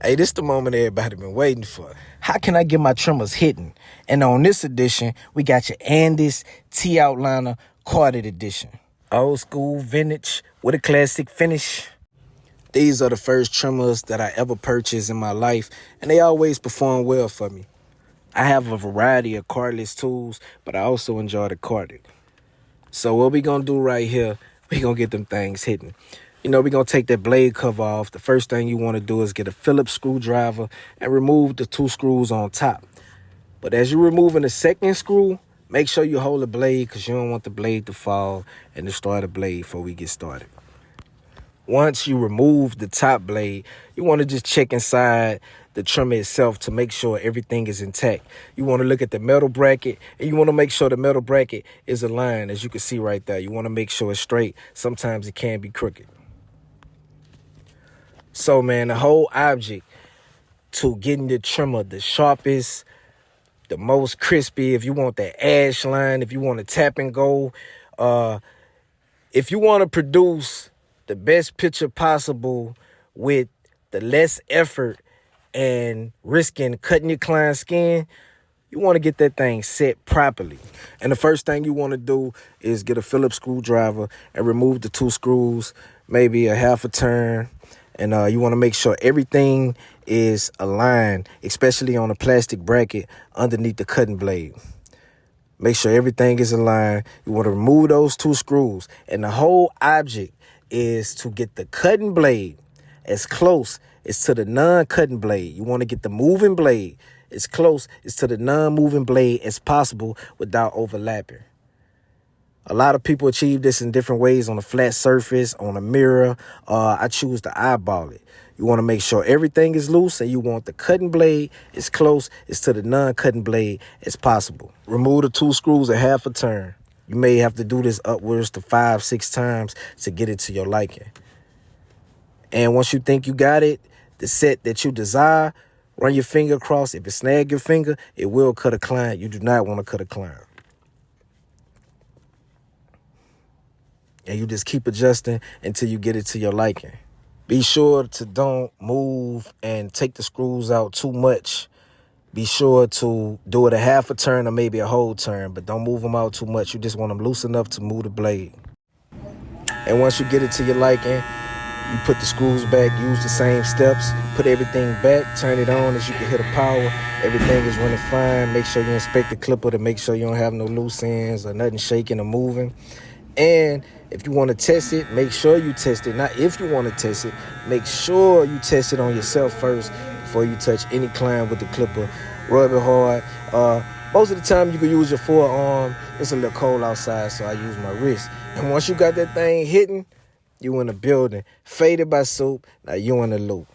Hey, this the moment everybody been waiting for. How can I get my trimmers hidden? And on this edition, we got your Andis T-Outliner Carded Edition. Old school vintage with a classic finish. These are the first trimmers that I ever purchased in my life, and they always perform well for me. I have a variety of cordless tools, but I also enjoy the carded. So what we gonna do right here, we gonna get them things hidden. We're going to take that blade cover off. The first thing you want to do is get a Phillips screwdriver and remove the 2 screws on top. But as you're removing the second screw, make sure you hold the blade because you don't want the blade to fall and destroy the blade before we get started. Once you remove the top blade, you want to just check inside the trimmer itself to make sure everything is intact. You want to look at the metal bracket, and you want to make sure the metal bracket is aligned, as you can see right there. You want to make sure it's straight. Sometimes it can be crooked. So, man, the whole object to getting the trimmer the sharpest, the most crispy, if you want that ash line, if you want to tap and go, if you want to produce the best picture possible with the less effort and risking cutting your client's skin, you want to get that thing set properly. And the first thing you want to do is get a Phillips screwdriver and remove the 2 screws, maybe a half a turn. And you want to make sure everything is aligned, especially on the plastic bracket underneath the cutting blade. Make sure everything is aligned. You want to remove those 2 screws. And the whole object is to get the cutting blade as close as to the non-cutting blade. You want to get the moving blade as close as to the non-moving blade as possible without overlapping. A lot of people achieve this in different ways on a flat surface, on a mirror. I choose to eyeball it. You want to make sure everything is loose, and you want the cutting blade as close as to the non-cutting blade as possible. Remove the 2 screws a half a turn. You may have to do this upwards to 5-6 times to get it to your liking. And once you think you got it, the set that you desire, run your finger across. If it snag your finger, it will cut a client. You do not want to cut a client. And you just keep adjusting until you get it to your liking. Be sure to don't move and take the screws out too much. Be sure to do it a half a turn or maybe a whole turn, but don't move them out too much. You just want them loose enough to move the blade. And once you get it to your liking, you put the screws back, use the same steps, put everything back, turn it on as you can hear the power. Everything is running fine. Make sure you inspect the clipper to make sure you don't have no loose ends or nothing shaking or moving. And if you want to test it, make sure you test it. Not if you want to test it, make sure you test it on yourself first before you touch any client with the clipper. Rub it hard. Most of the time you can use your forearm. It's a little cold outside, so I use my wrist. And once you got that thing hitting, you in the building. Faded by soap. Now you in the loop.